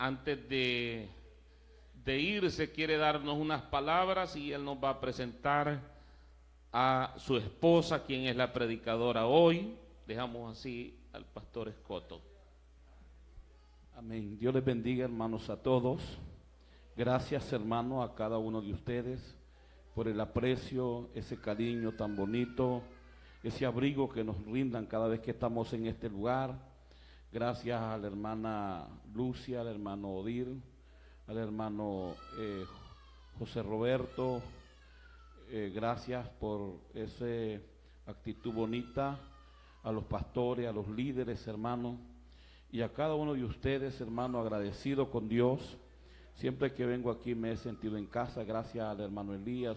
antes de irse quiere darnos unas palabras y él nos va a presentar a su esposa, quien es la predicadora hoy. Dejamos así al pastor Escoto. Amén. Dios les bendiga, hermanos, a todos. Gracias, hermano, a cada uno de ustedes por el aprecio, ese cariño tan bonito, ese abrigo que nos brindan cada vez que estamos en este lugar. Gracias a la hermana Lucia, al hermano Odir, al hermano José Roberto. Gracias por esa actitud bonita, a los pastores, a los líderes, hermanos, y a cada uno de ustedes, hermano, agradecido con Dios. Siempre que vengo aquí me he sentido en casa, gracias al hermano Elías,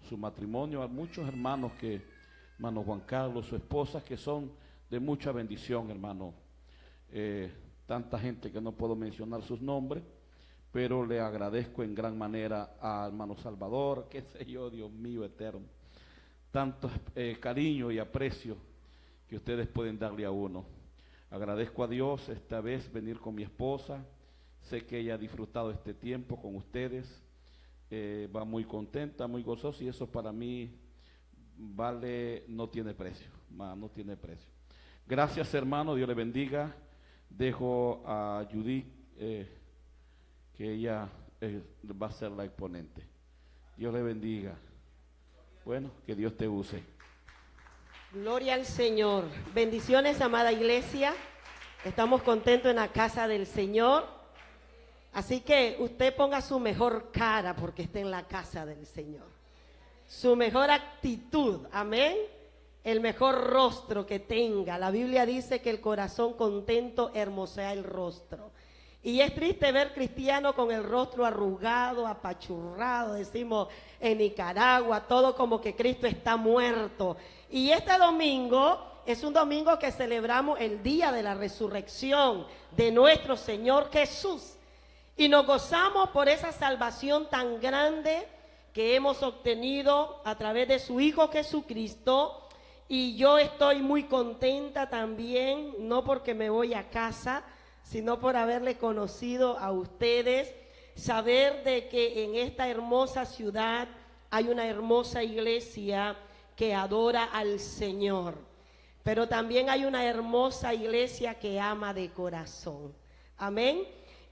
su matrimonio, a muchos hermanos hermano Juan Carlos, su esposa, que son de mucha bendición, hermano. Tanta gente que no puedo mencionar sus nombres, pero le agradezco en gran manera a hermano Salvador, qué sé yo, Dios mío eterno, tanto cariño y aprecio que ustedes pueden darle a uno. Agradezco a Dios esta vez venir con mi esposa. Sé que ella ha disfrutado este tiempo con ustedes, va muy contenta, muy gozosa, y eso para mí vale, no tiene precio, no tiene precio. Gracias, hermano, Dios le bendiga. Dejo a Judith, que ella va a ser la exponente. Dios le bendiga. Bueno, que Dios te use. Gloria al Señor. Bendiciones, amada iglesia. Estamos contentos en la casa del Señor. Así que usted ponga su mejor cara porque está en la casa del Señor. Su mejor actitud, amén. El mejor rostro que tenga. La Biblia dice que el corazón contento hermosea el rostro. Y es triste ver cristianos con el rostro arrugado, apachurrado, decimos en Nicaragua, todo como que Cristo está muerto. Y este domingo es un domingo que celebramos el día de la resurrección de nuestro Señor Jesús. Y nos gozamos por esa salvación tan grande que hemos obtenido a través de su Hijo Jesucristo. Y yo estoy muy contenta también, no porque me voy a casa, sino por haberle conocido a ustedes, saber de que en esta hermosa ciudad hay una hermosa iglesia que adora al Señor, pero también hay una hermosa iglesia que ama de corazón, amén,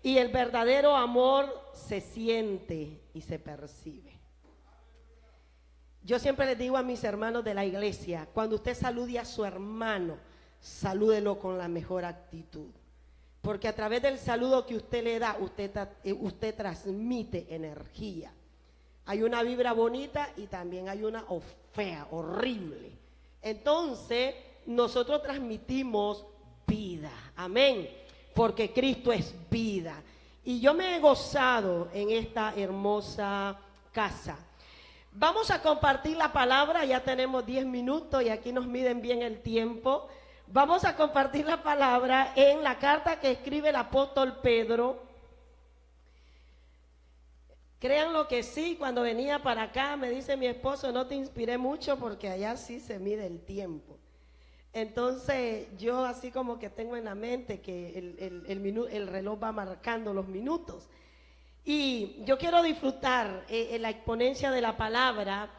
y el verdadero amor se siente y se percibe. Yo siempre les digo a mis hermanos de la iglesia, cuando usted salude a su hermano, salúdelo con la mejor actitud. Porque a través del saludo que usted le da, usted transmite energía. Hay una vibra bonita y también hay una fea, horrible. Entonces, nosotros transmitimos vida. Amén. Porque Cristo es vida. Y yo me he gozado en esta hermosa casa. Vamos a compartir la palabra, ya tenemos 10 minutos y aquí nos miden bien el tiempo. Vamos a compartir la palabra en la carta que escribe el apóstol Pedro. Créanlo que sí, cuando venía para acá me dice mi esposo, no te inspiré mucho porque allá sí se mide el tiempo. Entonces yo así como que tengo en la mente que el reloj va marcando los minutos. Y yo quiero disfrutar en la exponencia de la palabra.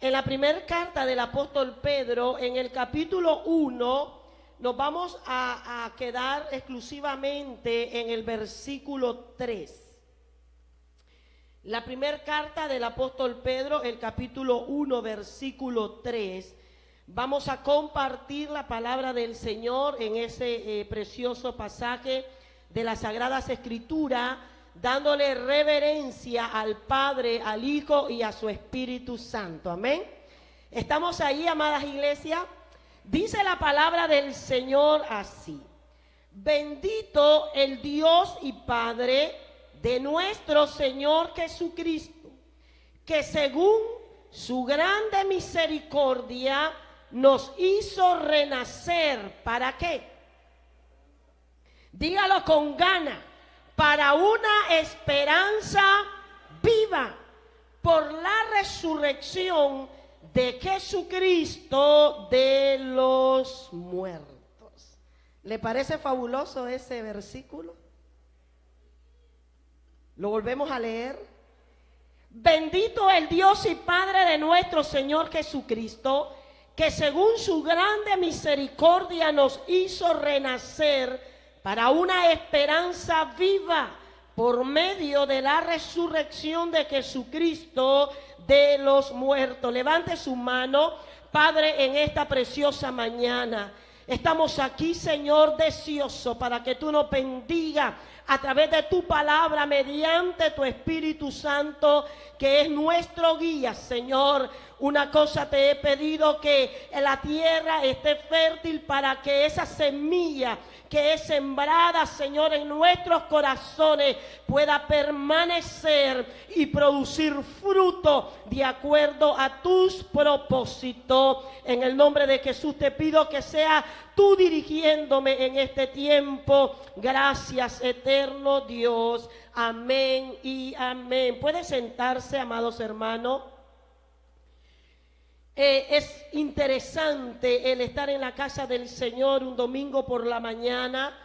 En la primera carta del apóstol Pedro, en el capítulo 1, nos vamos a quedar exclusivamente en el versículo 3. La primera carta del apóstol Pedro, el capítulo 1, versículo 3. Vamos a compartir la palabra del Señor en ese precioso pasaje de las Sagradas Escrituras, dándole reverencia al Padre, al Hijo y a su Espíritu Santo. Amén. ¿Estamos ahí, amadas iglesias? Dice la palabra del Señor así: bendito el Dios y Padre de nuestro Señor Jesucristo, que según su grande misericordia nos hizo renacer. ¿Para qué? Dígalo con gana. Para una esperanza viva por la resurrección de Jesucristo de los muertos. ¿Le parece fabuloso ese versículo? Lo volvemos a leer. Bendito el Dios y Padre de nuestro Señor Jesucristo, que según su grande misericordia nos hizo renacer para una esperanza viva por medio de la resurrección de Jesucristo de los muertos. Levante su mano, Padre, en esta preciosa mañana. Estamos aquí, Señor, deseoso para que tú nos bendigas a través de tu palabra, mediante tu Espíritu Santo, que es nuestro guía, Señor. Una cosa te he pedido, que la tierra esté fértil para que esa semilla que es sembrada, Señor, en nuestros corazones pueda permanecer y producir fruto de acuerdo a tus propósitos. En el nombre de Jesús te pido que sea tú dirigiéndome en este tiempo. Gracias, eterno Dios. Amén y amén. Puede sentarse, amados hermanos. Es interesante el estar en la casa del Señor un domingo por la mañana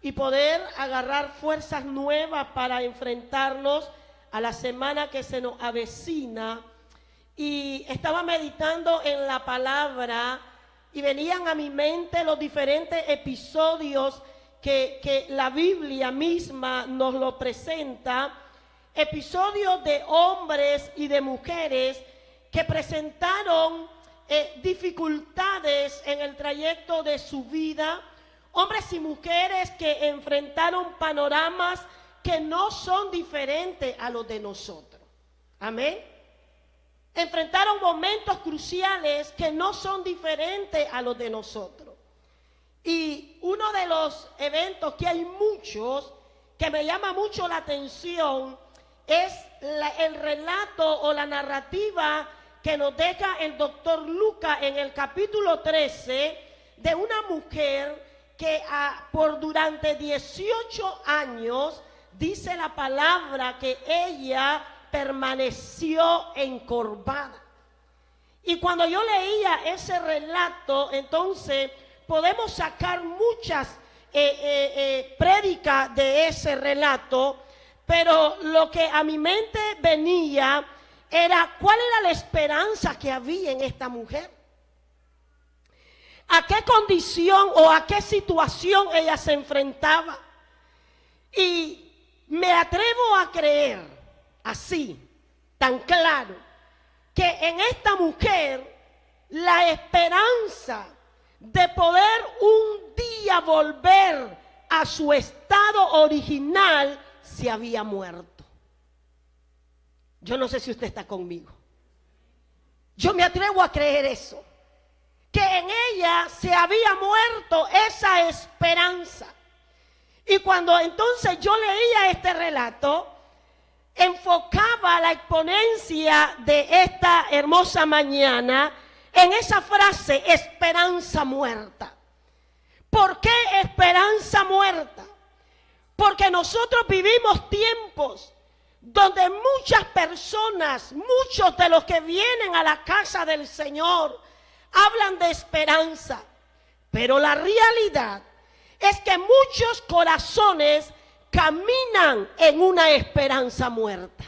y poder agarrar fuerzas nuevas para enfrentarnos a la semana que se nos avecina. Y estaba meditando en la palabra y venían a mi mente los diferentes episodios que la Biblia misma nos lo presenta, episodios de hombres y de mujeres que presentaron dificultades en el trayecto de su vida, hombres y mujeres que enfrentaron panoramas que no son diferentes a los de nosotros. Amén. Enfrentaron momentos cruciales que no son diferentes a los de nosotros. Y uno de los eventos, que hay muchos, que me llama mucho la atención, es el relato o la narrativa que nos deja el doctor Lucas en el capítulo 13 de una mujer que durante 18 años dice la palabra que ella permaneció encorvada. Y cuando yo leía ese relato, entonces podemos sacar muchas prédicas de ese relato, pero lo que a mi mente venía era cuál era la esperanza que había en esta mujer. ¿A qué condición o a qué situación ella se enfrentaba? Y me atrevo a creer así, tan claro, que en esta mujer la esperanza de poder un día volver a su estado original se había muerto. Yo no sé si usted está conmigo. Yo me atrevo a creer eso, que en ella se había muerto esa esperanza. Y cuando entonces yo leía este relato, enfocaba la exponencia de esta hermosa mañana en esa frase, esperanza muerta. ¿Por qué esperanza muerta? Porque nosotros vivimos tiempos donde muchas personas, muchos de los que vienen a la casa del Señor, hablan de esperanza. Pero la realidad es que muchos corazones caminan en una esperanza muerta.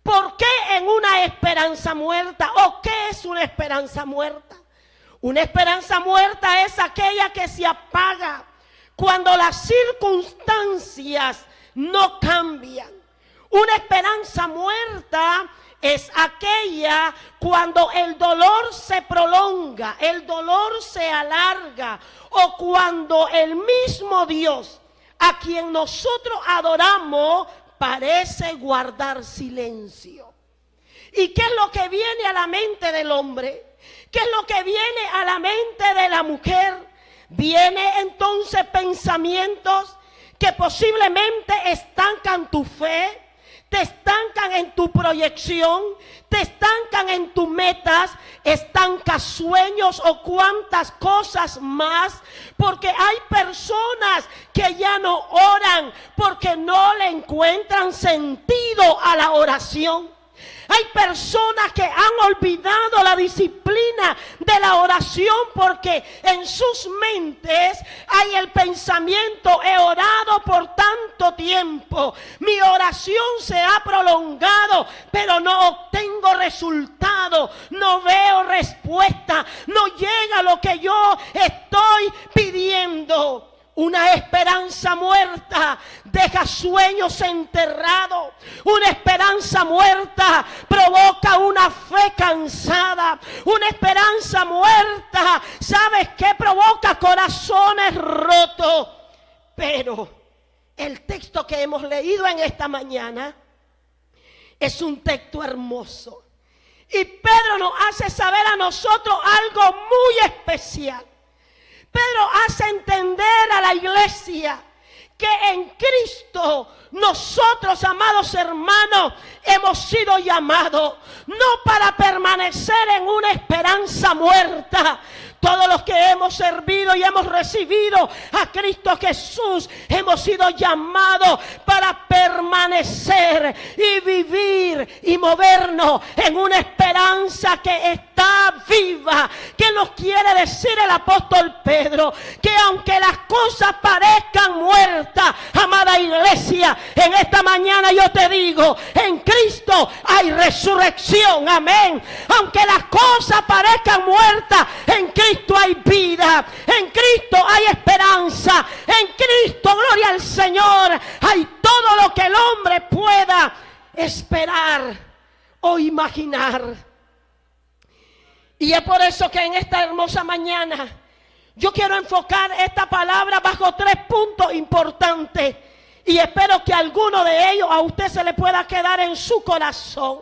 ¿Por qué en una esperanza muerta? ¿O qué es una esperanza muerta? Una esperanza muerta es aquella que se apaga cuando las circunstancias no cambian. Una esperanza muerta es aquella cuando el dolor se prolonga, el dolor se alarga, o cuando el mismo Dios a quien nosotros adoramos parece guardar silencio. ¿Y qué es lo que viene a la mente del hombre? ¿Qué es lo que viene a la mente de la mujer? Viene entonces pensamientos que posiblemente estancan tu fe, te estancan en tu proyección, te estancan en tus metas, estancan sueños o cuantas cosas más, porque hay personas que ya no oran porque no le encuentran sentido a la oración. Hay personas que han olvidado la disciplina de la oración porque en sus mentes hay el pensamiento: he orado por tanto tiempo, mi oración se ha prolongado, pero no obtengo resultado, no veo respuesta, no llega lo que yo estoy pidiendo. Una esperanza muerta deja sueños enterrados. Una esperanza muerta provoca una fe cansada. Una esperanza muerta, ¿sabes qué? Provoca corazones rotos. Pero el texto que hemos leído en esta mañana es un texto hermoso. Y Pedro nos hace saber a nosotros algo muy especial. Pedro hace entender a la iglesia que en Cristo nosotros, amados hermanos, hemos sido llamados no para permanecer en una esperanza muerta. Todos los que hemos servido y hemos recibido a Cristo Jesús hemos sido llamados para permanecer y vivir y movernos en una esperanza que está viva. ¿Qué nos quiere decir el apóstol Pedro? Que aunque las cosas parezcan muertas, amada iglesia, en esta mañana yo te digo, en Cristo hay resurrección, amén. Aunque las cosas parezcan muertas, en Cristo hay vida, en Cristo hay esperanza, en Cristo, gloria al Señor, hay todo lo que el hombre pueda esperar o imaginar. Y es por eso que en esta hermosa mañana yo quiero enfocar esta palabra bajo 3 puntos importantes. Y espero que alguno de ellos a usted se le pueda quedar en su corazón.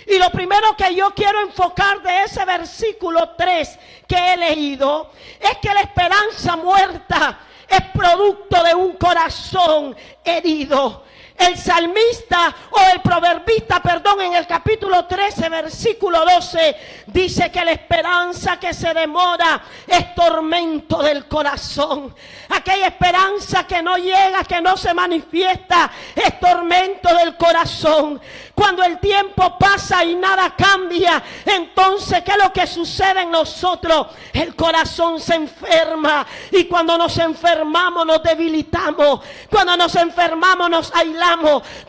Y lo primero que yo quiero enfocar de ese versículo 3 que he leído es que la esperanza muerta es producto de un corazón herido. El salmista o el proverbista, en el capítulo 13, versículo 12, dice que la esperanza que se demora es tormento del corazón. Aquella esperanza que no llega, que no se manifiesta, es tormento del corazón. Cuando el tiempo pasa y nada cambia, entonces, ¿qué es lo que sucede en nosotros? El corazón se enferma. Y cuando nos enfermamos, nos debilitamos. Cuando nos enfermamos, nos aislamos.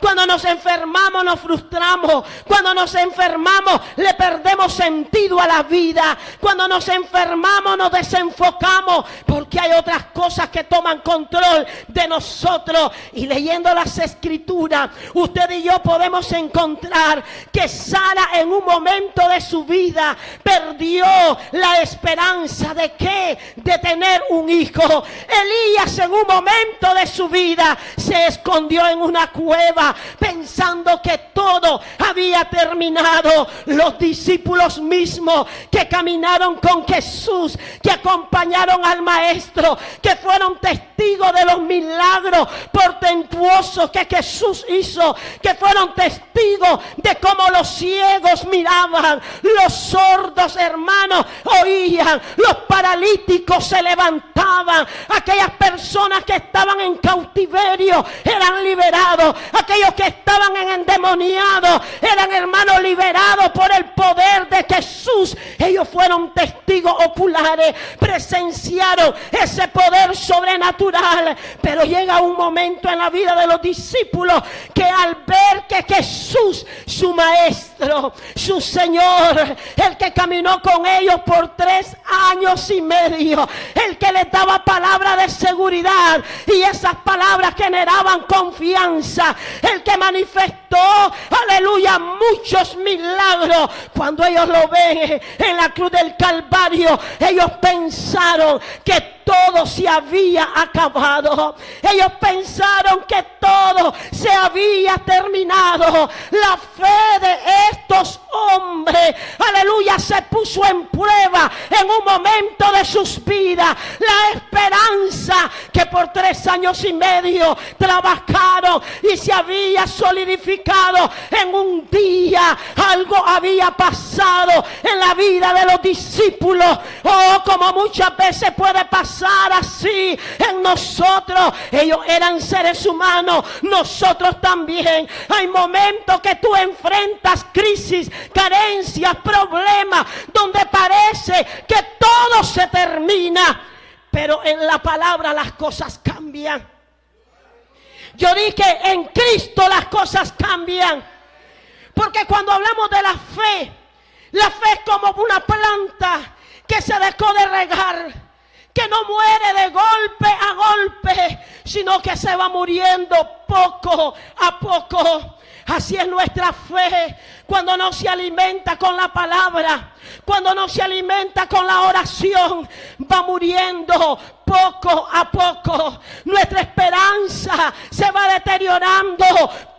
Cuando nos enfermamos, nos frustramos. Cuando nos enfermamos, le perdemos sentido a la vida. Cuando nos enfermamos, nos desenfocamos, porque hay otras cosas que toman control de nosotros. Y leyendo las escrituras, usted y yo podemos encontrar que Sara, en un momento de su vida, perdió la esperanza de ¿qué? De tener un hijo. Elías, en un momento de su vida, se escondió en una cueva pensando que todo había terminado. Los discípulos mismos que caminaron con Jesús, que acompañaron al maestro, que fueron testigos de los milagros portentuosos que Jesús hizo, que fueron testigos de cómo los ciegos miraban, los sordos, hermanos, oían, los paralíticos se levantaban, aquellas personas que estaban en cautiverio eran liberados, aquellos que estaban en endemoniados eran, hermanos, liberados por el poder de Jesús. Ellos fueron testigos oculares, presenciaron ese poder sobrenatural. Pero llega un momento en la vida de los discípulos que al ver que Jesús, su maestro, su Señor, el que caminó con ellos por 3 años y medio, el que les daba palabra de seguridad, y esas palabras generaban confianza, el que manifestó, aleluya, muchos milagros. Cuando ellos lo ven en la cruz del Calvario, ellos pensaron que todo se había acabado. Ellos pensaron que todo se había terminado. La fe de estos hombre, aleluya, se puso en prueba en un momento de sus vidas. La esperanza que por 3 años y medio trabajaron y se había solidificado en un día. Algo había pasado en la vida de los discípulos. Oh, como muchas veces puede pasar así en nosotros. Ellos eran seres humanos, nosotros también. Hay momentos que tú enfrentas crisis, carencias, problemas, donde parece que todo se termina, pero en la palabra las cosas cambian. Yo dije, en Cristo las cosas cambian, porque cuando hablamos de la fe es como una planta que se dejó de regar, que no muere de golpe a golpe, sino que se va muriendo poco a poco. Así es nuestra fe. Cuando no se alimenta con la palabra, cuando no se alimenta con la oración, va muriendo poco a poco. Nuestra esperanza se va deteriorando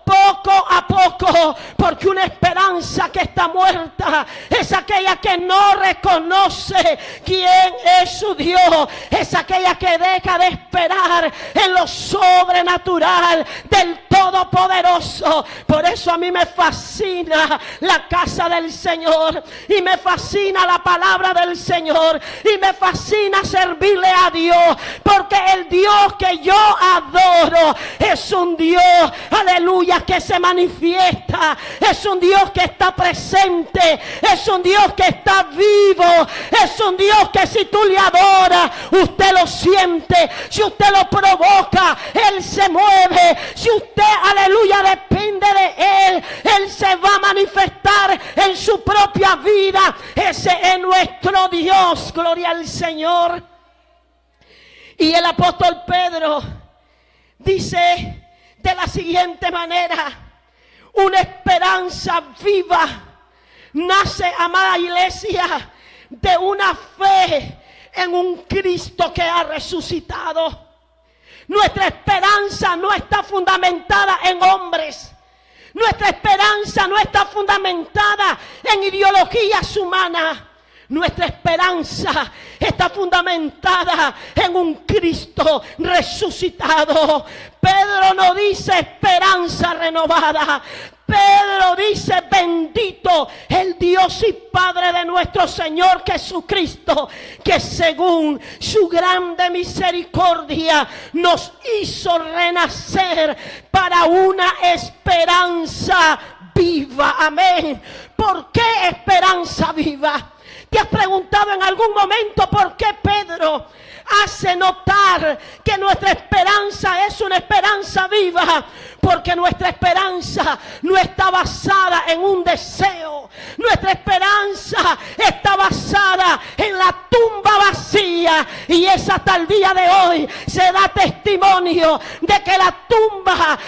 poco a poco, porque una esperanza que está muerta es aquella que no reconoce quién es su Dios, es aquella que deja de esperar en lo sobrenatural del Todopoderoso. Por eso a mí me fascina la casa del Señor, y me fascina la palabra del Señor, y me fascina servirle a Dios, porque el Dios que yo adoro es un Dios, aleluya, que se manifiesta, es un Dios que está presente, es un Dios que está vivo, es un Dios que si tú le adoras, usted lo siente, si usted lo provoca, Él se mueve, si usted, aleluya, depende de Él, Él se va a manifestar en su propia vida. Ese es nuestro Dios, gloria al Señor. Y el apóstol Pedro dice de la siguiente manera: una esperanza viva nace, amada iglesia, de una fe en un Cristo que ha resucitado. Nuestra esperanza no está fundamentada en hombres. Nuestra esperanza no está fundamentada en ideologías humanas. Nuestra esperanza está fundamentada en un Cristo resucitado. Pedro no dice esperanza renovada. Pedro dice: bendito el Dios y Padre de nuestro Señor Jesucristo, que según su grande misericordia nos hizo renacer para una esperanza viva. Amén. ¿Por qué esperanza viva? ¿Te has preguntado en algún momento por qué Pedro hace notar que nuestra esperanza es una esperanza viva? Porque nuestra esperanza no está basada en un deseo. Nuestra esperanza está basada en la tumba vacía. Y es hasta el día de hoy se da testimonio de que la tumba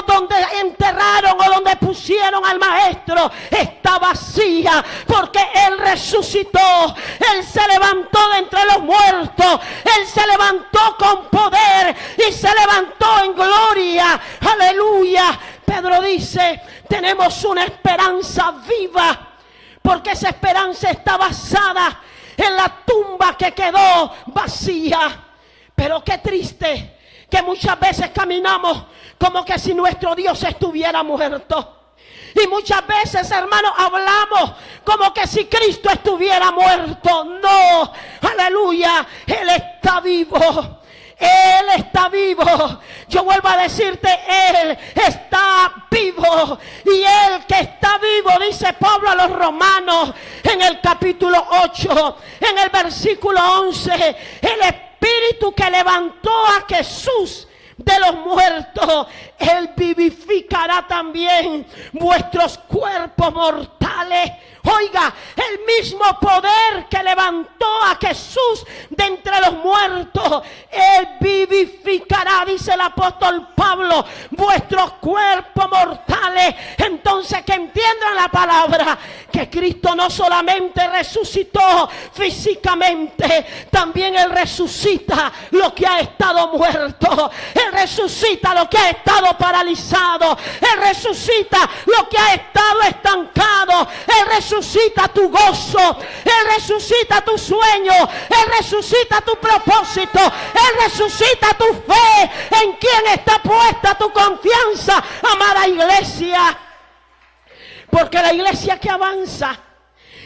donde enterraron o donde pusieron al maestro está vacía. Porque Él resucitó. Él se levantó de entre los muertos. Él se levantó con poder y se levantó en gloria. Aleluya. Pedro dice: tenemos una esperanza viva, porque esa esperanza está basada en la tumba que quedó vacía. Pero qué triste que muchas veces caminamos como que si nuestro Dios estuviera muerto. Y muchas veces, hermanos, hablamos como que si Cristo estuviera muerto. No, aleluya, Él está vivo. Él está vivo. Yo vuelvo a decirte, Él está vivo. Y Él que está vivo, dice Pablo a los Romanos en el capítulo 8, en el versículo 11, el Espíritu que levantó a Jesús de los muertos, Él vivificará también vuestros cuerpos mortales. Oiga, el mismo poder que levantó a Jesús de entre los muertos, Él vivificará, dice el apóstol Pablo, vuestros cuerpos mortales. Entonces, que entiendan la palabra, que Cristo no solamente resucitó físicamente, también Él resucita lo que ha estado muerto. Él resucita lo que ha estado paralizado. Él resucita lo que ha estado estancado. Él resucita tu gozo, Él resucita tu sueño, Él resucita tu propósito, Él resucita tu fe. ¿En quién está puesta tu confianza, amada iglesia? Porque la iglesia que avanza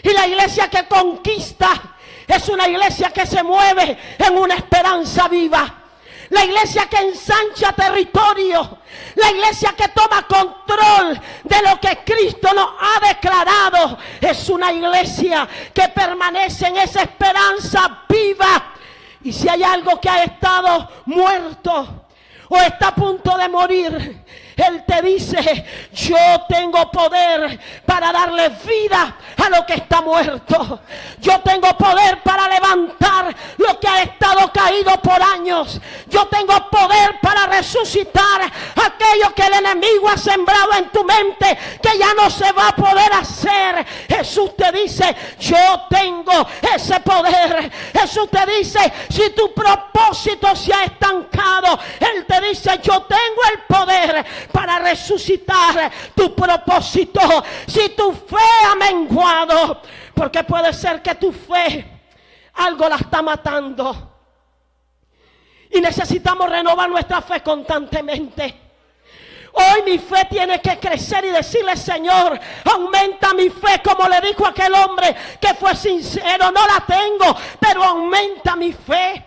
y la iglesia que conquista es una iglesia que se mueve en una esperanza viva. La iglesia que ensancha territorio, la iglesia que toma control de lo que Cristo nos ha declarado, es una iglesia que permanece en esa esperanza viva. Y si hay algo que ha estado muerto o está a punto de morir, Él te dice: yo tengo poder para darle vida a lo que está muerto. Yo tengo poder para levantar lo que ha estado caído por años. Yo tengo poder para resucitar aquello que el enemigo ha sembrado en tu mente, que ya no se va a poder hacer. Jesús te dice: yo tengo ese poder. Jesús te dice: si tu propósito se ha estancado, Él te dice: yo tengo el poder para resucitar tu propósito. Si tu fe ha menguado, porque puede ser que tu fe algo la está matando, y necesitamos renovar nuestra fe constantemente. Hoy mi fe tiene que crecer y decirle: Señor, aumenta mi fe, como le dijo aquel hombre que fue sincero: no la tengo, pero aumenta mi fe.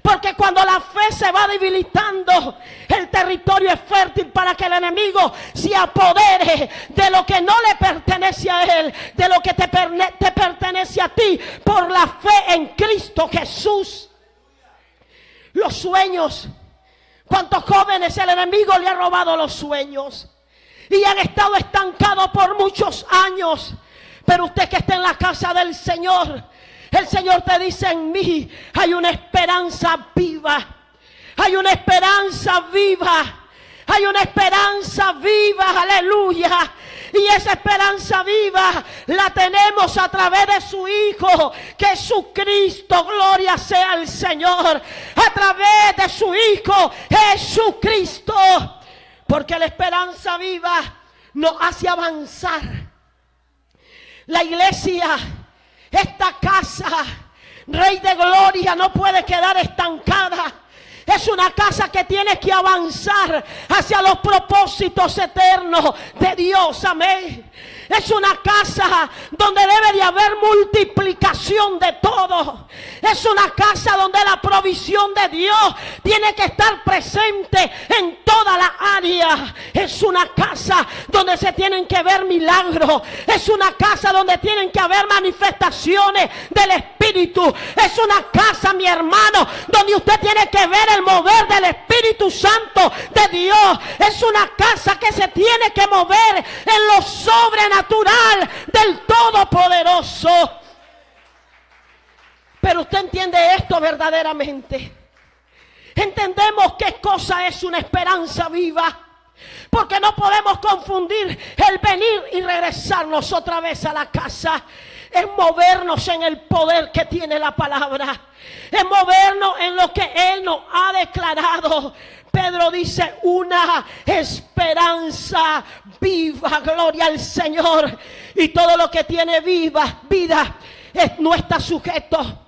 Porque cuando la fe se va debilitando, el territorio es fértil para que el enemigo se apodere de lo que no le pertenece a él, de lo que te pertenece a ti, por la fe en Cristo Jesús. Los sueños. ¿Cuántos jóvenes el enemigo le ha robado los sueños? Y han estado estancados por muchos años. Pero usted que está en la casa del Señor, el Señor te dice: en mí hay una esperanza viva. Hay una esperanza viva. Hay una esperanza viva, aleluya. Y esa esperanza viva la tenemos a través de su Hijo Jesucristo. Gloria sea al Señor. A través de su Hijo Jesucristo. Porque la esperanza viva nos hace avanzar. La iglesia, esta casa, Rey de Gloria, no puede quedar estancada. Es una casa que tiene que avanzar hacia los propósitos eternos de Dios. Amén. Es una casa donde debe de haber multiplicación de todo. Es una casa donde la provisión de Dios tiene que estar presente en toda la área. Es una casa donde se tienen que ver milagros. Es una casa donde tienen que haber manifestaciones del Espíritu. Es una casa, mi hermano, donde usted tiene que ver el mover del Espíritu Santo de Dios. Es una casa que se tiene que mover en lo sobrenatural del Todopoderoso. Pero usted entiende esto verdaderamente. Entendemos qué cosa es una esperanza viva, porque no podemos confundir el venir y regresarnos otra vez a la casa. Es movernos en el poder que tiene la palabra. Es movernos en lo que Él nos ha declarado. Pedro dice: una esperanza viva. Gloria al Señor. Y todo lo que tiene vida no está sujeto.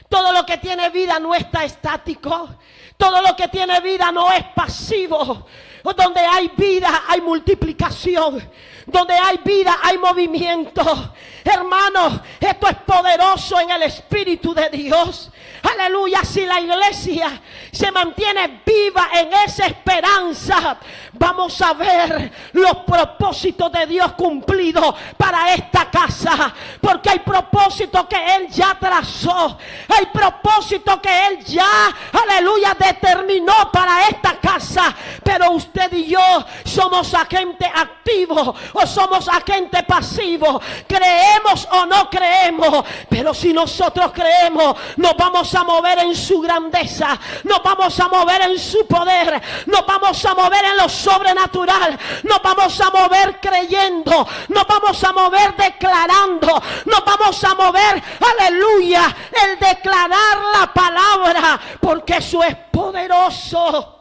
Todo lo que tiene vida no está estático. Todo lo que tiene vida no es pasivo. Donde hay vida hay multiplicación. Donde hay vida hay movimiento. Hermanos, esto es poderoso en el Espíritu de Dios. Aleluya. Si la iglesia se mantiene viva en esa esperanza, vamos a ver los propósitos de Dios cumplidos para esta casa. Porque hay propósitos que Él ya trazó. Hay propósitos que Él ya, aleluya, determinó para esta casa. Pero usted y yo somos agentes activos o somos agentes pasivos. Creemos o no creemos. Pero si nosotros creemos, nos vamos a mover en su grandeza, nos vamos a mover en su poder, nos vamos a mover en lo sobrenatural, nos vamos a mover creyendo, nos vamos a mover declarando, nos vamos a mover, aleluya, el declarar la palabra, porque eso es poderoso.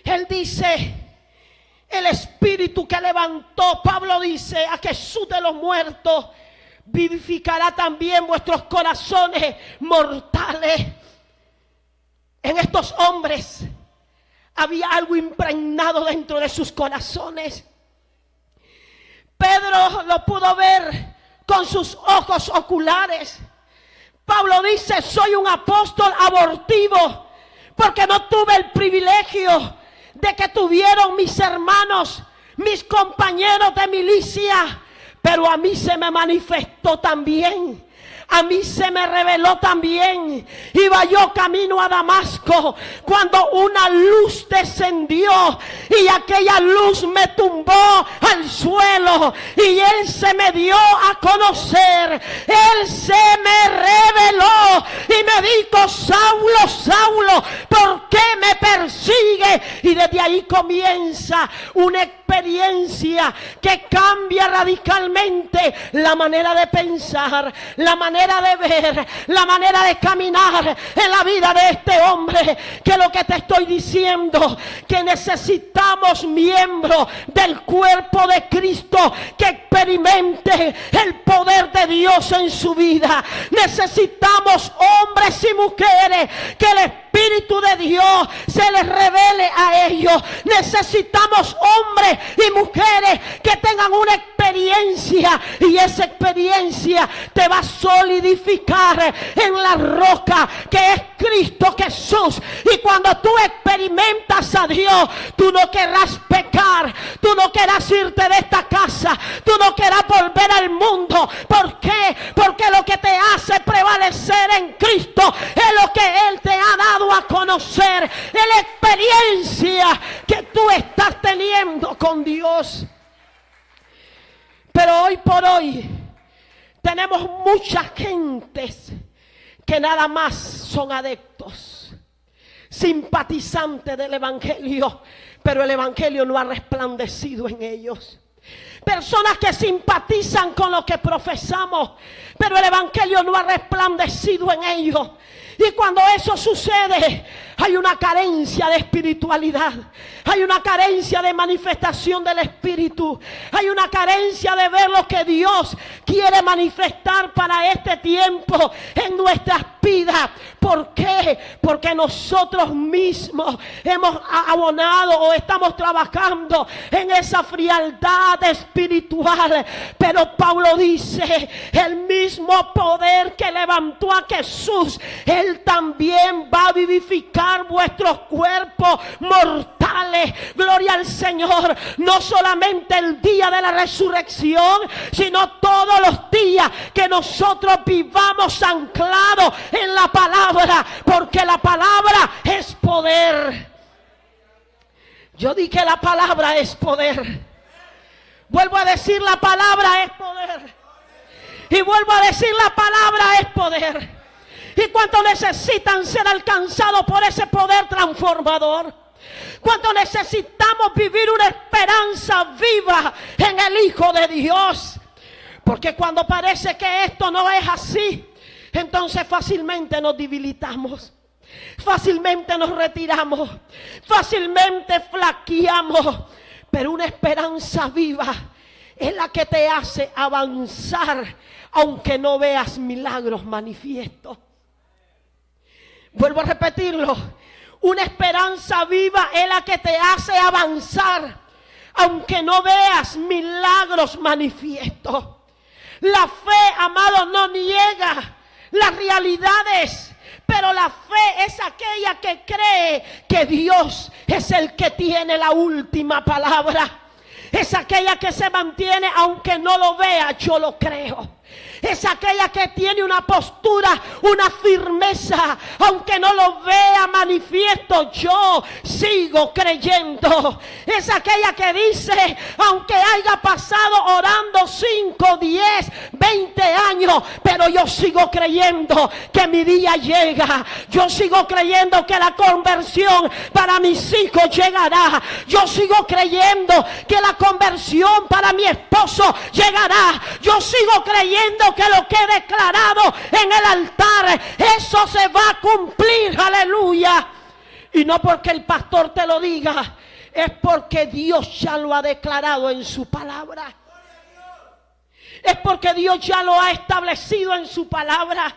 Él dice: el espíritu que levantó, Pablo dice, a Jesús de los muertos, vivificará también vuestros corazones mortales. En estos hombres había algo impregnado dentro de sus corazones. Pedro lo pudo ver con sus ojos oculares. Pablo dice, soy un apóstol abortivo porque no tuve el privilegio de que tuvieron mis hermanos, mis compañeros de milicia, pero a mí se me manifestó también. A mí se me reveló también. Iba yo camino a Damasco cuando una luz descendió y aquella luz me tumbó al suelo y Él se me dio a conocer. Él se me reveló y me dijo, Saulo, Saulo, ¿por qué me persigue? Y desde ahí comienza una experiencia que cambia radicalmente la manera de pensar, la manera de ver, la manera de caminar en la vida de este hombre. Que lo que te estoy diciendo, que necesitamos miembros del cuerpo de Cristo que experimente el poder de Dios en su vida. Necesitamos hombres y mujeres que el Espíritu de Dios se les revele a ellos. Necesitamos hombres y mujeres que tengan una experiencia, y esa experiencia te va a solidificar en la roca que es Cristo Jesús. Y cuando tú experimentas a Dios, tú no querrás pecar, tú no querrás irte de esta casa, tú no querrás volver al mundo. ¿Por qué? Porque lo que te hace prevalecer en Cristo es lo que Él te ha dado a conocer, es la experiencia que tú estás teniendo con Dios. Pero hoy por hoy tenemos muchas gentes que nada más son adeptos, simpatizantes del Evangelio, pero el Evangelio no ha resplandecido en ellos. Personas que simpatizan con lo que profesamos, pero el Evangelio no ha resplandecido en ellos. Y cuando eso sucede, hay una carencia de espiritualidad, hay una carencia de manifestación del Espíritu, hay una carencia de ver lo que Dios quiere manifestar para este tiempo en nuestras vidas. ¿Por qué? Porque nosotros mismos hemos abonado o estamos trabajando en esa frialdad espiritual. Pero Pablo dice, el mismo poder que levantó a Jesús, Él también va a vivificar vuestros cuerpos mortales. Gloria al Señor. No solamente el día de la resurrección, sino todos los días que nosotros vivamos anclados en la palabra, porque la palabra es poder. Yo dije, la palabra es poder. Vuelvo a decir, la palabra es poder. Y vuelvo a decir, la palabra es poder. ¿Y cuántos necesitan ser alcanzados por ese poder transformador? ¿Cuántos necesitamos vivir una esperanza viva en el Hijo de Dios? Porque cuando parece que esto no es así, entonces fácilmente nos debilitamos, fácilmente nos retiramos, fácilmente flaqueamos. Pero una esperanza viva es la que te hace avanzar, aunque no veas milagros manifiestos. Vuelvo a repetirlo. Una esperanza viva es la que te hace avanzar, aunque no veas milagros manifiestos. La fe, amado, no niega las realidades, pero la fe es aquella que cree que Dios es el que tiene la última palabra. Es aquella que se mantiene aunque no lo vea, yo lo creo. Es aquella que tiene una postura, una firmeza, aunque no lo vea manifiesto, yo sigo creyendo. Es aquella que dice, aunque haya pasado orando 5, 10, 20 años, pero yo sigo creyendo que mi día llega. Yo sigo creyendo que la conversión para mis hijos llegará. Yo sigo creyendo que la conversión para mi esposo llegará. Yo sigo creyendo que lo que he declarado en el altar, eso se va a cumplir, aleluya. Y no porque el pastor te lo diga, es porque Dios ya lo ha declarado en su palabra. Es porque Dios ya lo ha establecido en su palabra.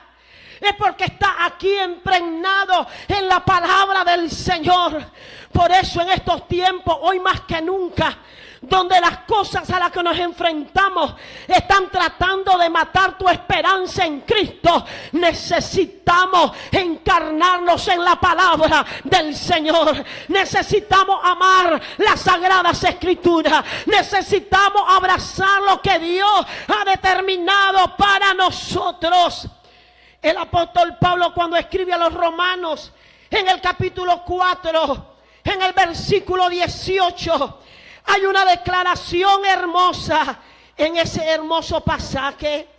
Es porque está aquí impregnado en la palabra del Señor. Por eso en estos tiempos, hoy más que nunca, donde las cosas a las que nos enfrentamos están tratando de matar tu esperanza en Cristo, necesitamos encarnarnos en la palabra del Señor. Necesitamos amar las sagradas escrituras. Necesitamos abrazar lo que Dios ha determinado para nosotros. El apóstol Pablo, cuando escribe a los romanos en el capítulo 4, en el versículo 18, hay una declaración hermosa en ese hermoso pasaje.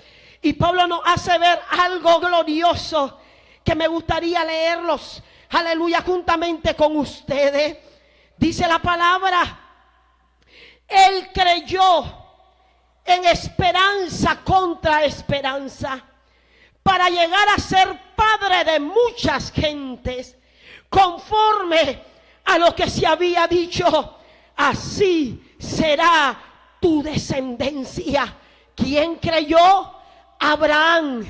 Y Pablo nos hace ver algo glorioso que me gustaría leerlos, aleluya, juntamente con ustedes. Dice la palabra: Él creyó en esperanza contra esperanza, para llegar a ser padre de muchas gentes, conforme a lo que se había dicho: así será tu descendencia. ¿Quién creyó? Abraham.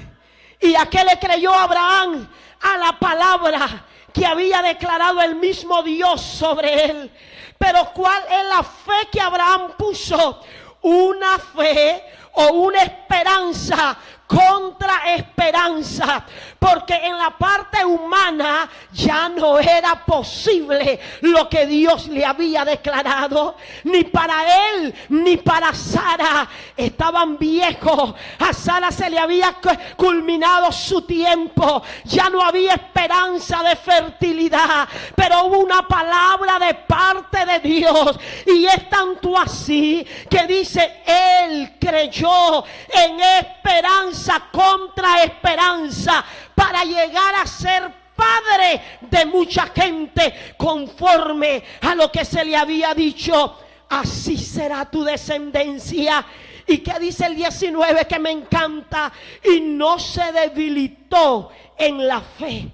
¿Y a qué le creyó Abraham? A la palabra que había declarado el mismo Dios sobre él. Pero ¿cuál es la fe que Abraham puso? Una fe o una esperanza contra esperanza, porque en la parte humana ya no era posible lo que Dios le había declarado, ni para él ni para Sara. Estaban viejos, a Sara se le había culminado su tiempo, ya no había esperanza de fertilidad, pero hubo una palabra de parte de Dios, y es tanto así que dice: Él creyó en esperanza contra esperanza, para llegar a ser padre de mucha gente, conforme a lo que se le había dicho: así será tu descendencia. ¿Y qué dice el 19 que me encanta? Y no se debilitó en la fe.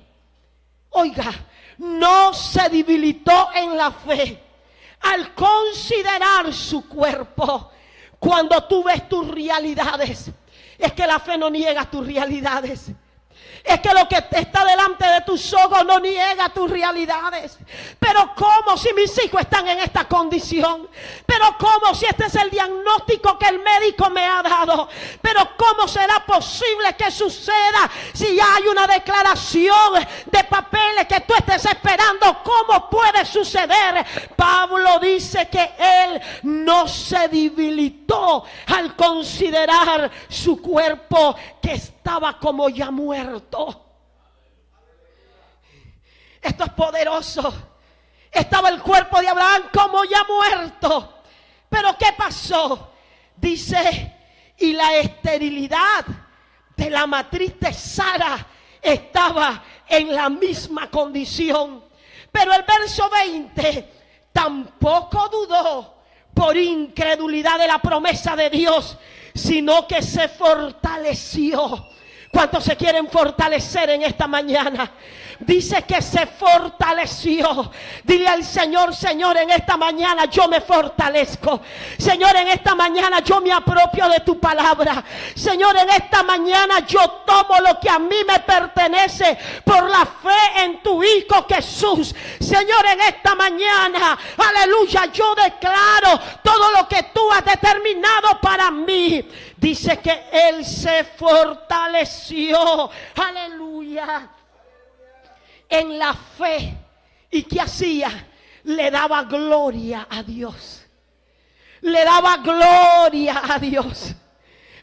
Oiga, no se debilitó en la fe al considerar su cuerpo. Cuando tú ves tus realidades, es que la fe no niega tus realidades. Es que lo que está delante de tus ojos no niega tus realidades. Pero ¿cómo si mis hijos están en esta condición? Pero ¿cómo si este es el diagnóstico que el médico me ha dado? Pero ¿cómo será posible que suceda si ya hay una declaración de papeles que tú estés esperando? ¿Cómo puede suceder? Pablo dice que él no se debilitó al considerar su cuerpo, que estaba como ya muerto. Esto es poderoso. Estaba el cuerpo de Abraham como ya muerto. Pero ¿qué pasó? Dice: y la esterilidad de la matriz de Sara estaba en la misma condición. Pero el verso 20: tampoco dudó por incredulidad de la promesa de Dios, sino que se fortaleció. ¿Cuántos se quieren fortalecer en esta mañana? Dice que se fortaleció. Dile al Señor: Señor, en esta mañana yo me fortalezco. Señor, en esta mañana yo me apropio de tu palabra. Señor, en esta mañana yo tomo lo que a mí me pertenece por la fe en tu Hijo Jesús. Señor, en esta mañana, aleluya, yo declaro todo lo que tú has determinado para mí. Dice que él se fortaleció, aleluya, en la fe. ¿Y qué hacía? Le daba gloria a Dios. Le daba gloria a Dios.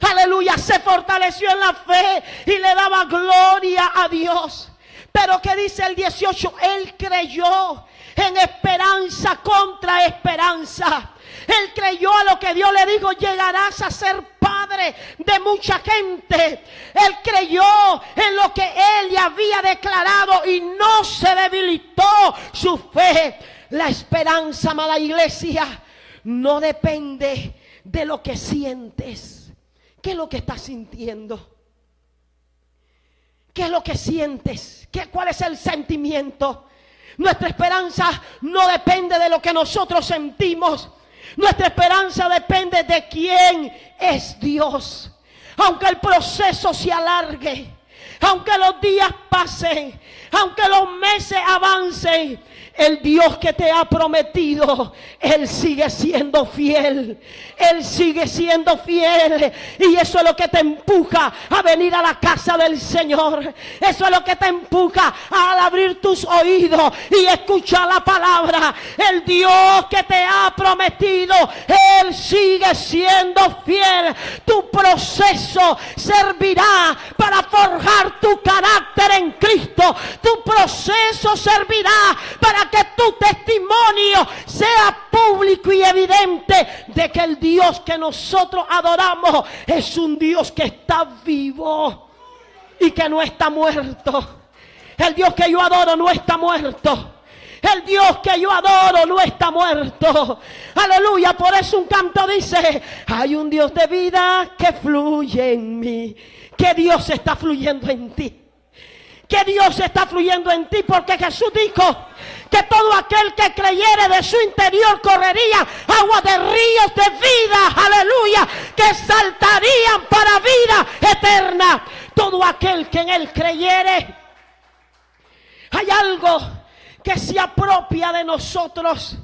Aleluya, se fortaleció en la fe y le daba gloria a Dios. Pero ¿qué dice el 18? Él creyó en esperanza contra esperanza. Él creyó a lo que Dios le dijo: llegarás a ser padre de mucha gente. Él creyó en lo que él le había declarado y no se debilitó su fe. La esperanza, amada iglesia, no depende de lo que sientes. ¿Qué es lo que estás sintiendo? ¿Qué es lo que sientes? ¿Cuál es el sentimiento? Nuestra esperanza no depende de lo que nosotros sentimos. Nuestra esperanza depende de quién es Dios. Aunque el proceso se alargue, aunque los días pasen, aunque los meses avancen, el Dios que te ha prometido, Él sigue siendo fiel. Él sigue siendo fiel. Y eso es lo que te empuja a venir a la casa del Señor. Eso es lo que te empuja a abrir tus oídos y escuchar la palabra. El Dios que te ha prometido, Él sigue siendo fiel. Tu proceso servirá para forjar tu carácter en Cristo. Tu proceso servirá para que tu testimonio sea público y evidente de que el Dios que nosotros adoramos es un Dios que está vivo y que no está muerto. El Dios que yo adoro no está muerto. El Dios que yo adoro no está muerto. Aleluya. Por eso un canto dice: hay un Dios de vida que fluye en mí. Que Dios está fluyendo en ti. Que Dios está fluyendo en ti, porque Jesús dijo que todo aquel que creyere, de su interior correría agua de ríos de vida, aleluya, que saltarían para vida eterna. Todo aquel que en Él creyere. Hay algo que se apropia de nosotros,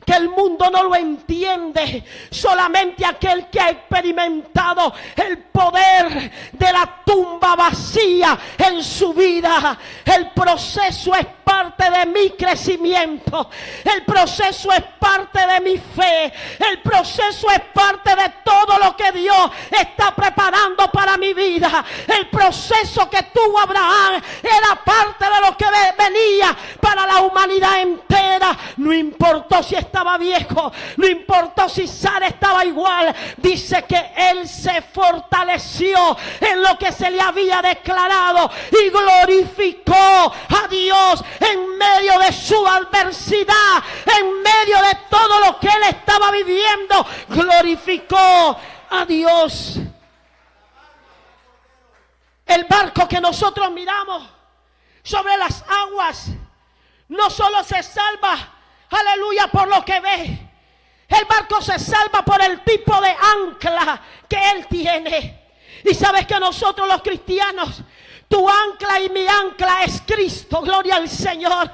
que el mundo no lo entiende. Solamente aquel que ha experimentado el poder de la tumba vacía en su vida. El proceso es parte de mi crecimiento. El proceso es parte de mi fe. El proceso es parte de todo lo que Dios está preparando para mi vida. El proceso que tuvo Abraham era parte de lo que venía para la humanidad entera. No importó si estaba viejo, no importó si Sara estaba igual. Dice que él se fortaleció en lo que se le había declarado y glorificó a Dios en medio de su adversidad, en medio de todo lo que él estaba viviendo. Glorificó a Dios. El barco que nosotros miramos sobre las aguas no solo se salva, aleluya, por lo que ve. El barco se salva por el tipo de ancla que él tiene. Y sabes que nosotros los cristianos, tu ancla y mi ancla es Cristo. Gloria al Señor.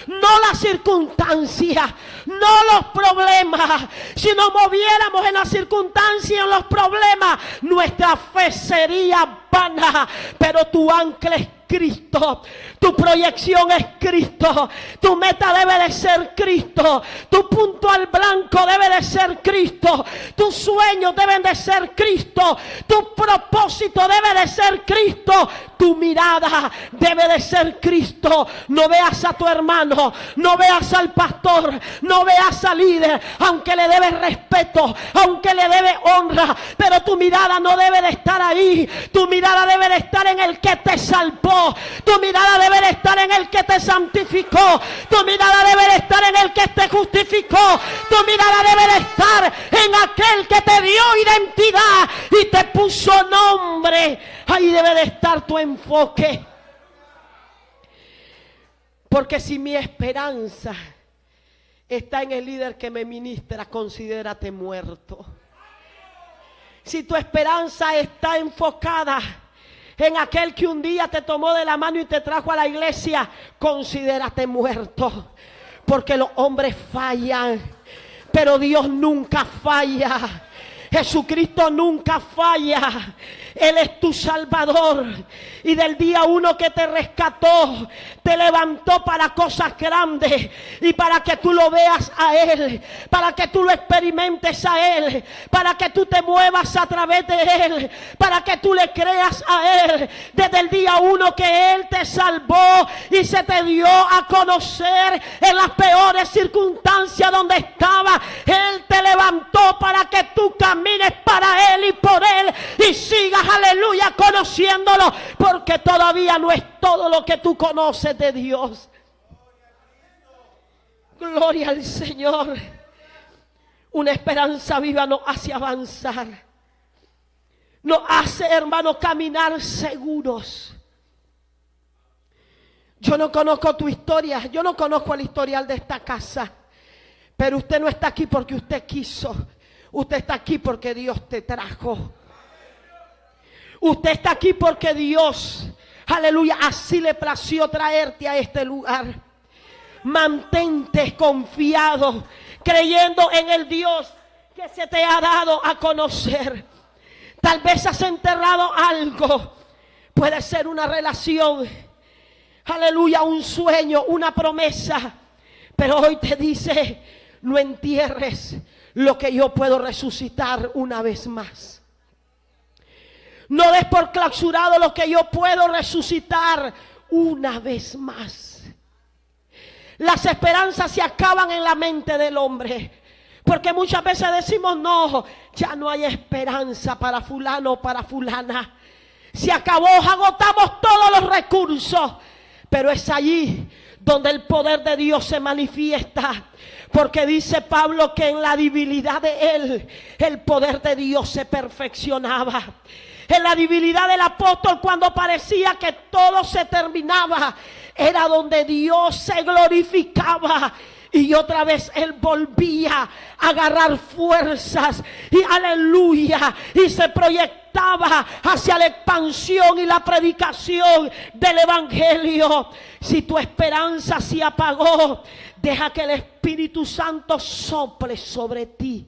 No la circunstancia, no los problemas. Si nos moviéramos en las circunstancias y en los problemas, nuestra fe sería vana. Pero tu ancla es Cristo, tu proyección es Cristo, tu meta debe de ser Cristo, tu punto al blanco debe de ser Cristo, tus sueños deben de ser Cristo, tu propósito debe de ser Cristo, tu mirada debe de ser Cristo. No veas a tu hermano, no veas al pastor, no veas al líder, aunque le debes respeto, aunque le debes honra, pero tu mirada no debe de estar ahí. Tu mirada debe de estar en el que te salvó. Tu mirada debe de estar en el que te santificó. Tu mirada debe de estar en el que te justificó. Tu mirada debe de estar en aquel que te dio identidad y te puso nombre. Ahí debe de estar tu enfoque. Porque si mi esperanza está en el líder que me ministra, considérate muerto. Si tu esperanza está enfocada en aquel que un día te tomó de la mano y te trajo a la iglesia, considérate muerto. Porque los hombres fallan, pero Dios nunca falla. Jesucristo nunca falla. Él es tu Salvador. Y del día uno que te rescató, te levantó para cosas grandes. Y para que tú lo veas a Él, para que tú lo experimentes a Él, para que tú te muevas a través de Él, para que tú le creas a Él. Desde el día uno que Él te salvó y se te dio a conocer en las peores circunstancias donde estaba, Él te levantó para que tú camines para Él y por Él y sigas, aleluya, conociéndolo, porque todavía no es todo lo que tú conoces de Dios. Gloria al Señor. Una esperanza viva nos hace avanzar, nos hace, hermanos, caminar seguros. Yo no conozco tu historia, yo no conozco el historial de esta casa, pero usted no está aquí porque usted quiso. Usted está aquí porque Dios te trajo. Usted está aquí porque Dios, aleluya, así le plació traerte a este lugar. Mantente confiado, creyendo en el Dios que se te ha dado a conocer. Tal vez has enterrado algo. Puede ser una relación, aleluya, un sueño, una promesa. Pero hoy te dice, no entierres lo que yo puedo resucitar una vez más. No des por clausurado lo que yo puedo resucitar una vez más. Las esperanzas se acaban en la mente del hombre, porque muchas veces decimos, no, ya no hay esperanza para fulano o para fulana. Se acabó, agotamos todos los recursos. Pero es allí donde el poder de Dios se manifiesta. Porque dice Pablo que en la debilidad de él, el poder de Dios se perfeccionaba. En la debilidad del apóstol, cuando parecía que todo se terminaba, era donde Dios se glorificaba. Y otra vez él volvía a agarrar fuerzas y aleluya, y se proyectaba hacia la expansión y la predicación del evangelio. Si tu esperanza se apagó, deja que el Espíritu Santo sople sobre ti,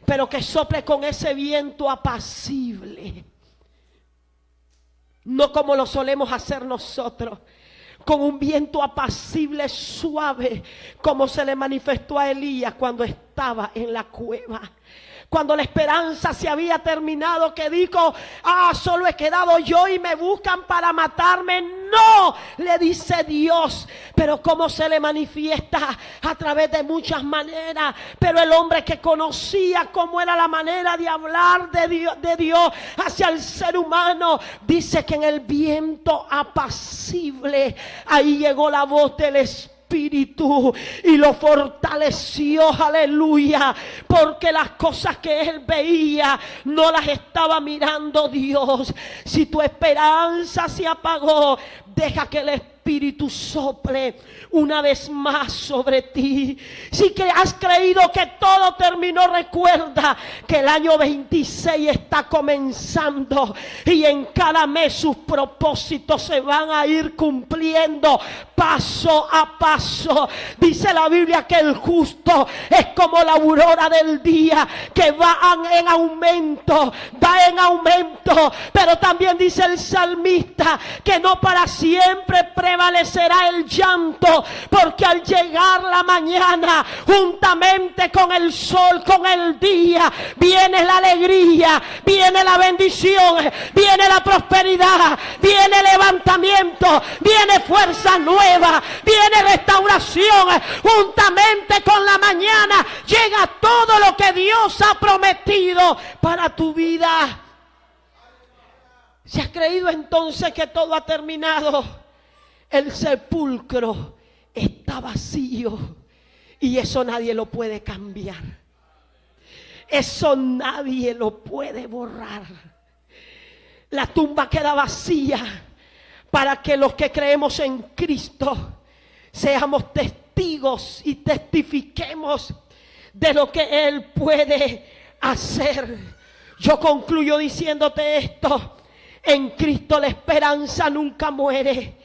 pero que sople con ese viento apacible, no como lo solemos hacer nosotros, con un viento apacible, suave, como se le manifestó a Elías cuando estaba en la cueva. Cuando la esperanza se había terminado, que dijo, solo he quedado yo y me buscan para matarme. No, le dice Dios, pero cómo se le manifiesta a través de muchas maneras. Pero el hombre que conocía cómo era la manera de hablar de Dios hacia el ser humano, dice que en el viento apacible, ahí llegó la voz del Espíritu y lo fortaleció, aleluya, porque las cosas que él veía no las estaba mirando Dios. Si tu esperanza se apagó, deja que el Espíritu sople una vez más sobre ti. Si que has creído que todo terminó, recuerda que el año 26 está comenzando y en cada mes sus propósitos se van a ir cumpliendo paso a paso. Dice la Biblia que el justo es como la aurora del día, que va en aumento, pero también dice el salmista que no para siempre prevalecerá el llanto, porque al llegar la mañana, juntamente con el sol, con el día, viene la alegría, viene la bendición, viene la prosperidad, viene levantamiento, viene fuerza nueva, viene restauración. Juntamente con la mañana llega todo lo que Dios ha prometido para tu vida. Si has creído entonces que todo ha terminado, el sepulcro está vacío y eso nadie lo puede cambiar. Eso nadie lo puede borrar. La tumba queda vacía para que los que creemos en Cristo seamos testigos y testifiquemos de lo que Él puede hacer. Yo concluyo diciéndote esto: en Cristo la esperanza nunca muere.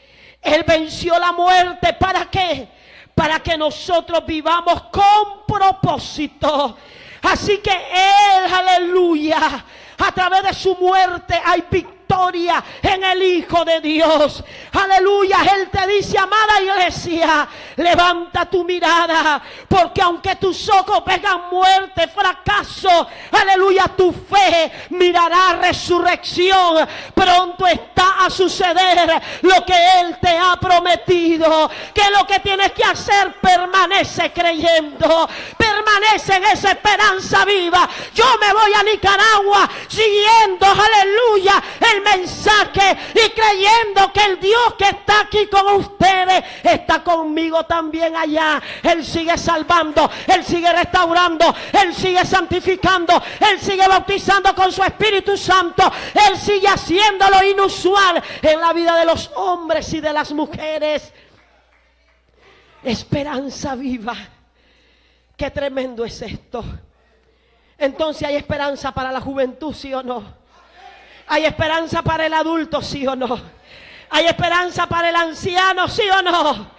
Él venció la muerte. ¿Para qué? Para que nosotros vivamos con propósito. Así que Él, aleluya, a través de su muerte hay victoria en el Hijo de Dios. Aleluya. Él te dice, amada iglesia, levanta tu mirada, porque aunque tus ojos vean muerte, fracaso, aleluya, tu fe mirará resurrección. Pronto está a suceder lo que Él te ha prometido. Que lo que tienes que hacer, permanece creyendo, permanece en esa esperanza viva. Yo me voy a Nicaragua siguiendo, aleluya, el el mensaje y creyendo que el Dios que está aquí con ustedes está conmigo también allá. Él sigue salvando, Él sigue restaurando, Él sigue santificando, Él sigue bautizando con su Espíritu Santo. Él sigue haciendo lo inusual en la vida de los hombres y de las mujeres. Esperanza viva. Qué tremendo es esto. Entonces hay esperanza para la juventud, ¿sí o no? Hay esperanza para el adulto, ¿sí o no? Hay esperanza para el anciano, ¿sí o no?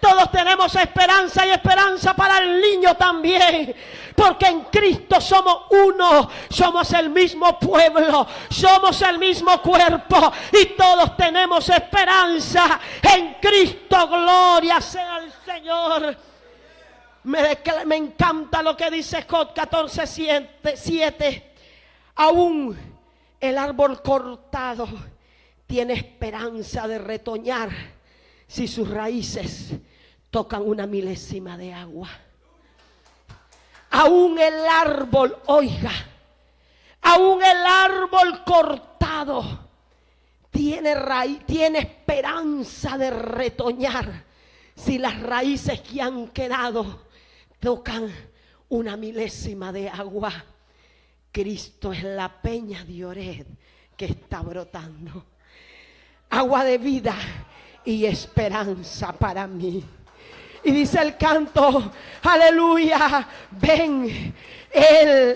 Todos tenemos esperanza y esperanza para el niño también. Porque en Cristo somos uno, somos el mismo pueblo, somos el mismo cuerpo y todos tenemos esperanza en Cristo. Gloria sea al Señor. Me encanta lo que dice Job 14:7. Aún el árbol cortado tiene esperanza de retoñar si sus raíces tocan una milésima de agua. Aún el árbol, oiga, aún el árbol cortado tiene esperanza de retoñar si las raíces que han quedado tocan una milésima de agua. Cristo es la peña de Oreb que está brotando. Agua de vida y esperanza para mí. Y dice el canto, aleluya, ven, Él.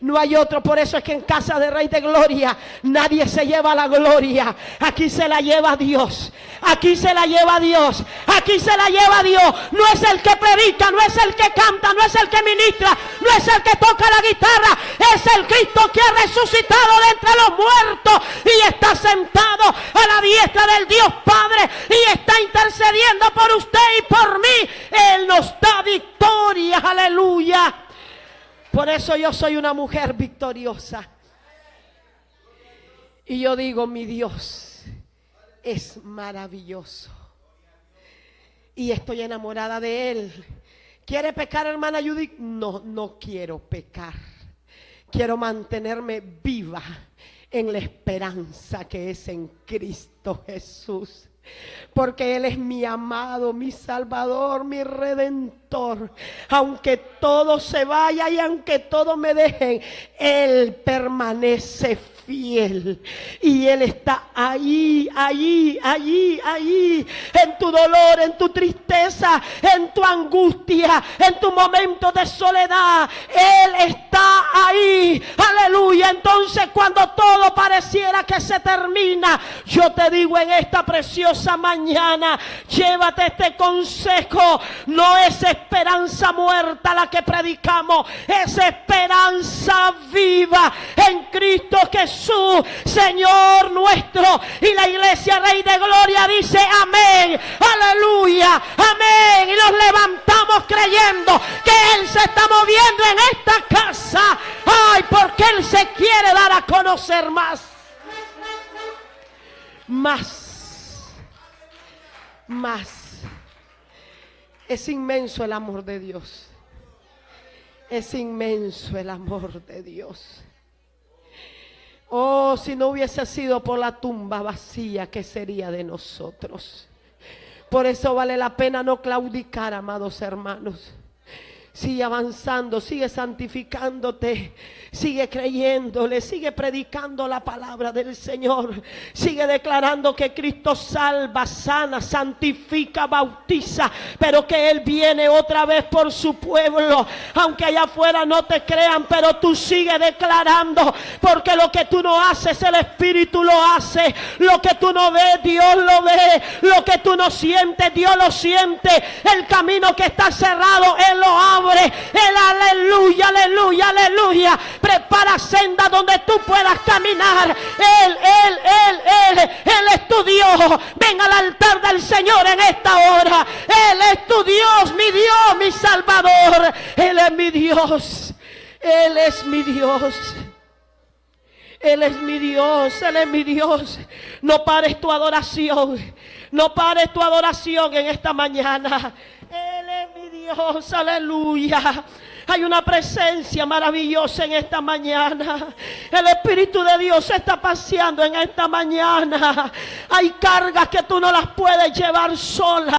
No hay otro. Por eso es que en casa de Rey de Gloria nadie se lleva la gloria. Aquí se la lleva Dios. Aquí se la lleva Dios. Aquí se la lleva Dios. No es el que predica, no es el que canta, no es el que ministra, no es el que toca la guitarra. Es el Cristo que ha resucitado de entre los muertos y está sentado a la diestra del Dios Padre y está intercediendo por usted y por mí. Él nos da victoria, aleluya. Por eso yo soy una mujer victoriosa. Y yo digo, mi Dios es maravilloso. Y estoy enamorada de Él. ¿Quiere pecar, hermana Judith? No, no quiero pecar. Quiero mantenerme viva en la esperanza que es en Cristo Jesús. Porque Él es mi amado, mi Salvador, mi Redentor. Aunque todo se vaya y aunque todo me dejen, Él permanece fiel. Y Él está allí, en tu dolor, en tu tristeza, en tu angustia, en tu momento de soledad. Él está ahí, aleluya. Entonces cuando todo pareciera que se termina, yo te digo en esta preciosa mañana, llévate este consejo. No es esperanza muerta la que predicamos, es esperanza viva en Cristo Jesús, Señor nuestro. Y la iglesia Rey de Gloria dice amén, aleluya, amén. Y nos levantamos creyendo que Él se está moviendo en esta casa. Ay, porque Él se quiere dar a conocer más. Es inmenso el amor de Dios. Es inmenso el amor de Dios. Oh, si no hubiese sido por la tumba vacía, ¿qué sería de nosotros? Por eso vale la pena no claudicar, amados hermanos. Sigue avanzando, sigue santificándote, sigue creyéndole, sigue predicando la palabra del Señor, sigue declarando que Cristo salva, sana, santifica, bautiza, pero que Él viene otra vez por su pueblo. Aunque allá afuera no te crean, pero tú sigue declarando, porque lo que tú no haces, el Espíritu lo hace. Lo que tú no ves, Dios lo ve. Lo que tú no sientes, Dios lo siente. El camino que está cerrado, Él lo abre. El aleluya, aleluya, aleluya. Prepara senda donde tú puedas caminar. Él es tu Dios. Ven al altar del Señor en esta hora. Él es tu Dios, mi Salvador. Él es mi Dios. Él es mi Dios. Él es mi Dios, Él es mi Dios. No pares tu adoración. No pares tu adoración en esta mañana. Él es mi Dios, aleluya. Hay una presencia maravillosa en esta mañana. El Espíritu de Dios está paseando en esta mañana. Hay cargas que tú no las puedes llevar sola.